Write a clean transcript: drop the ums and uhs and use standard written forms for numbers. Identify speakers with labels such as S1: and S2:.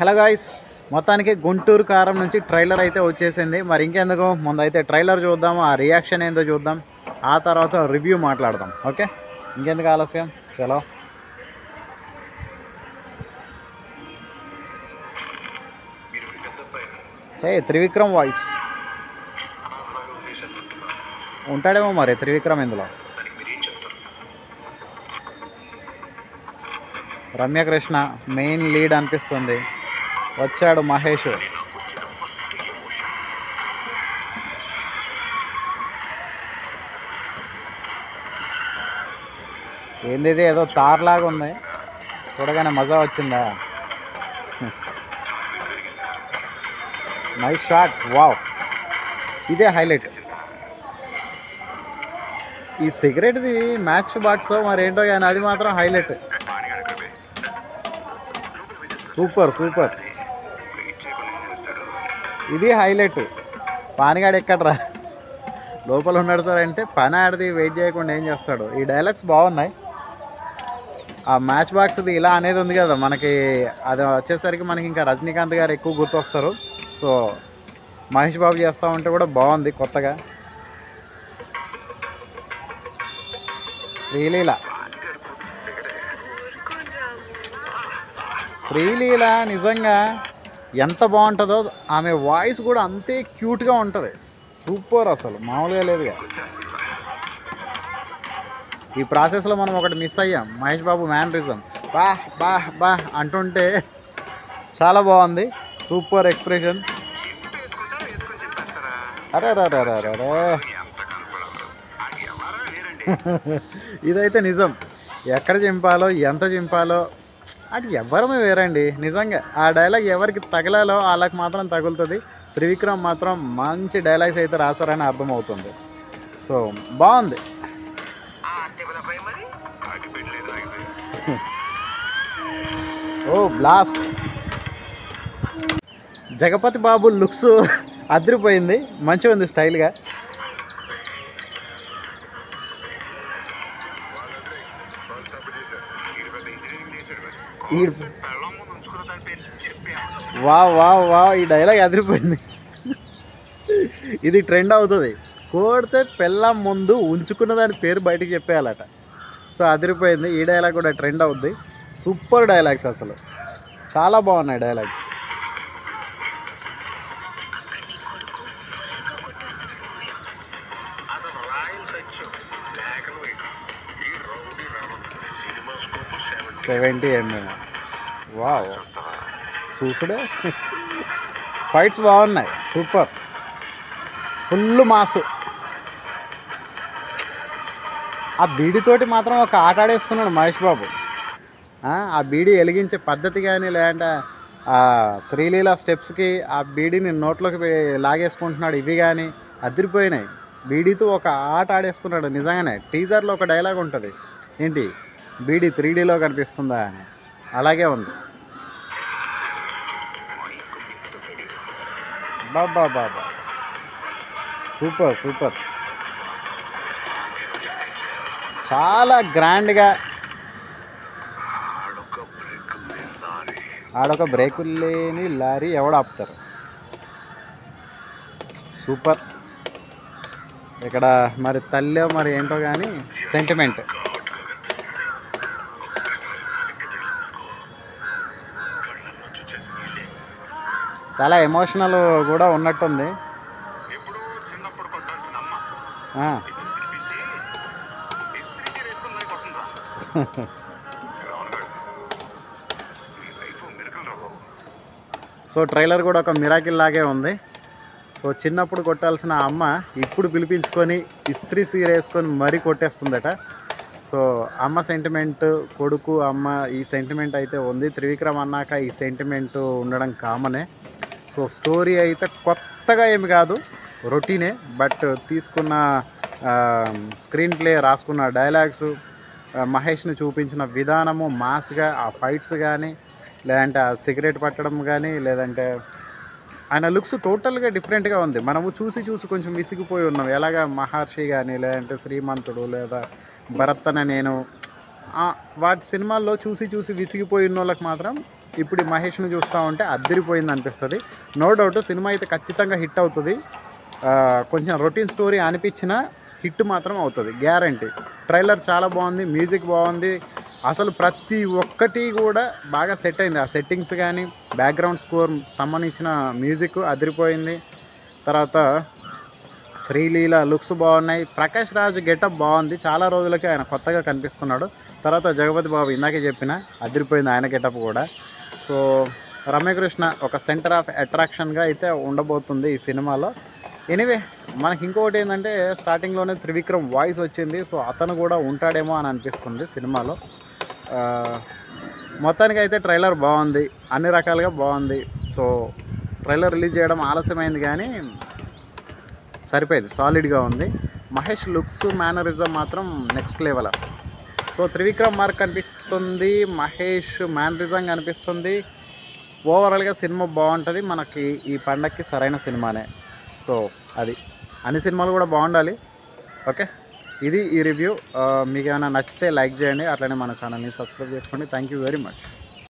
S1: Hello guys, మొత్తానికి గుంటూరు కారం నుంచి ట్రైలర్ అయితే వచ్చేసింది. మరి ఇంకెందుకు ముందైతే ట్రైలర్ చూద్దాం, ఆ రియాక్షన్ ఏందో చూద్దాం, ఆ తర్వాత రివ్యూ మాట్లాడదాం. ఓకే, ఇంకెందుకు ఆలస్యం, చలో. హే త్రివిక్రమ్ వాయిస్ ఉంటాడేమో మరి త్రివిక్రమ్ ఇందులో. రమ్యకృష్ణ మెయిన్ లీడ్ అనిపిస్తుంది. వచ్చాడు మహేష్. ఏంది ఏదో తార్లాగా ఉంది, చూడగానే మజా వచ్చిందా. నైస్ షాట్, వావ్, ఇదే హైలైట్. ఈ సిగరెట్ది మ్యాచ్ బాక్స్ మరేంటో కానీ అది మాత్రం హైలైట్. సూపర్ సూపర్, ఇది హైలైట్. పానిగాడు ఎక్కడరా, లోపల ఉన్నాడు సార్ అంటే పని ఆడిది వెయిట్ చేయకుండా ఏం చేస్తాడు. ఈ డైలాగ్స్ బాగున్నాయి. ఆ మ్యాచ్ బాక్స్ది ఇలా అనేది ఉంది కదా మనకి, అది వచ్చేసరికి మనకి ఇంకా రజనీకాంత్ గారు ఎక్కువ గుర్తొస్తారు. సో మహేష్ బాబు చేస్తూ ఉంటే కూడా బాగుంది కొత్తగా. శ్రీలీల నిజంగా ఎంత బాగుంటుందో, ఆమె వాయిస్ కూడా అంతే క్యూట్గా ఉంటుంది. సూపర్, అసలు మామూలుగా లేదుగా. ఈ ప్రాసెస్లో మనం ఒకటి మిస్ అయ్యాం, మహేష్ బాబు మ్యానరిజం బా బా బా అంటుంటే చాలా బాగుంది. Super expressions. అరే ఇదైతే నిజం, ఎక్కడ చింపాలో ఎంత చింపాలో అది ఎవరమే వేరండి. నిజంగా ఆ డైలాగ్ ఎవరికి తగలాలో వాళ్ళకి మాత్రం తగులుతుంది. త్రివిక్రమ్ మాత్రం మంచి డైలాగ్స్ అయితే రాస్తారని అర్థమవుతుంది. సో బాగుంది. ఓ బ్లాస్ట్. జగపతి బాబు లుక్స్ అదిరిపోయింది, మంచిగా ఉంది స్టైల్గా. వావ్ వావ్ వావ్, ఈ డైలాగ్ అదిరిపోయింది. ఇది ట్రెండ్ అవుతుంది. కోడితే పెళ్ళం ముందు ఉంచుకున్న దాని పేరు బయటికి చెప్పేయాలట. సో అదిరిపోయింది, ఈ డైలాగ్ కూడా ట్రెండ్ అవుద్ది. సూపర్ డైలాగ్స్, అసలు చాలా బాగున్నాయి డైలాగ్స్. $70mm, వావ్, చూసుడే. ఫైట్స్ బాగున్నాయి, సూపర్, ఫుల్ మాస్. ఆ బీడీతోటి మాత్రం ఒక ఆట ఆడేసుకున్నాడు మహేష్ బాబు. ఆ బీడీ వెలిగించే పద్ధతి కానీ, లేదంటే ఆ శ్రీలీల స్టెప్స్కి ఆ బీడీని నోట్లోకి లాగేసుకుంటున్నాడు, ఇవి కానీ అదిరిపోయినాయి. బీడీతో ఒక ఆట ఆడేసుకున్నాడు నిజంగానే. టీజర్లో ఒక డైలాగ్ ఉంటుంది, ఏంటి బీడీ 3Dలో కనిపిస్తుందా అని, అలాగే ఉంది. బాబా బాబా, సూపర్ సూపర్, చాలా గ్రాండ్గా. ఆడొక బ్రేకులు లేని లారీ ఎవడు ఆపుతారు. సూపర్. ఇక్కడ మరి తల్లి మరి ఏంటో కానీ సెంటిమెంట్. చాలా ఎమోషనల్ కూడా ఉన్నట్టుంది. సో ట్రైలర్ కూడా ఒక మిరాకిల్ లాగే ఉంది. సో చిన్నప్పుడు కొట్టాల్సిన అమ్మ ఇప్పుడు పిలిపించుకొని ఇస్త్రీ సీర వేసుకొని మరీ కొట్టేస్తుందట. సో అమ్మ సెంటిమెంట్, కొడుకు అమ్మ, ఈ సెంటిమెంట్ అయితే ఉంది. త్రివిక్రమ్ అన్నాక ఈ సెంటిమెంట్ ఉండడం కామనే. సో స్టోరీ అయితే కొత్తగా ఏమి కాదు, రొటీనే. బట్ తీసుకున్న స్క్రీన్ ప్లే, రాసుకున్న డైలాగ్స్, మహేష్ని చూపించిన విధానము మాస్గా, ఆ ఫైట్స్ కానీ, లేదంటే ఆ సిగరెట్ పట్టడం కానీ, లేదంటే ఆయన లుక్స్ టోటల్గా డిఫరెంట్గా ఉంది. మనము చూసి కొంచెం విసిగిపోయి ఉన్నాం. ఎలాగ మహర్షి కానీ, లేదంటే శ్రీమంతుడు, లేదా భరత్ అనే నేను వాటి సినిమాల్లో చూసి చూసి విసిగిపోయిన వాళ్ళకి మాత్రం ఇప్పుడు మహేష్ను చూస్తూ ఉంటే అద్దరిపోయింది అనిపిస్తుంది. నో డౌట్ సినిమా అయితే ఖచ్చితంగా హిట్ అవుతుంది. కొంచెం రొటీన్ స్టోరీ అనిపించిన హిట్ మాత్రం అవుతుంది, గ్యారంటీ. ట్రైలర్ చాలా బాగుంది, మ్యూజిక్ బాగుంది, అసలు ప్రతి ఒక్కటి కూడా బాగా సెట్ అయింది. ఆ సెట్టింగ్స్ కానీ బ్యాక్గ్రౌండ్ స్కోర్ సంబంధించిన మ్యూజిక్ అదిరిపోయింది. తర్వాత శ్రీలీల లుక్స్ బాగున్నాయి. ప్రకాష్ రాజ్ గెటప్ బాగుంది, చాలా రోజులకి ఆయన కొత్తగా కనిపిస్తున్నాడు. తర్వాత జగపతి బాబు ఇందాకే చెప్పిన అదిరిపోయింది ఆయన గెటప్ కూడా. సో రమ్యకృష్ణ ఒక సెంటర్ ఆఫ్ అట్రాక్షన్గా అయితే ఉండబోతుంది ఈ సినిమాలో. ఎనీవే మనకి ఇంకొకటి ఏంటంటే స్టార్టింగ్లోనే త్రివిక్రమ్ వాయిస్ వచ్చింది. సో అతను కూడా ఉంటాడేమో అని అనిపిస్తుంది సినిమాలో. మొత్తానికి అయితే ట్రైలర్ బాగుంది, అన్ని రకాలుగా బాగుంది. సో ట్రైలర్ రిలీజ్ చేయడం ఆలస్యమైంది కానీ సరిపోయింది, సాలిడ్గా ఉంది. మహేష్ లుక్స్ మేనరిజం మాత్రం నెక్స్ట్ లెవెల్ అసలు. సో త్రివిక్రమ్ మార్క్ కనిపిస్తుంది, మహేష్ మేనరిజం కనిపిస్తుంది. ఓవరాల్గా సినిమా బాగుంటుంది, మనకి ఈ పండగకి సరైన సినిమానే. సో అది అన్ని సినిమాలు కూడా బాగుండాలి. ఓకే, ఇది ఈ రివ్యూ. మీకు ఏమైనా నచ్చితే లైక్ చేయండి, అట్లనే మన ఛానల్ని సబ్స్క్రైబ్ చేసుకోండి. Thank you very much.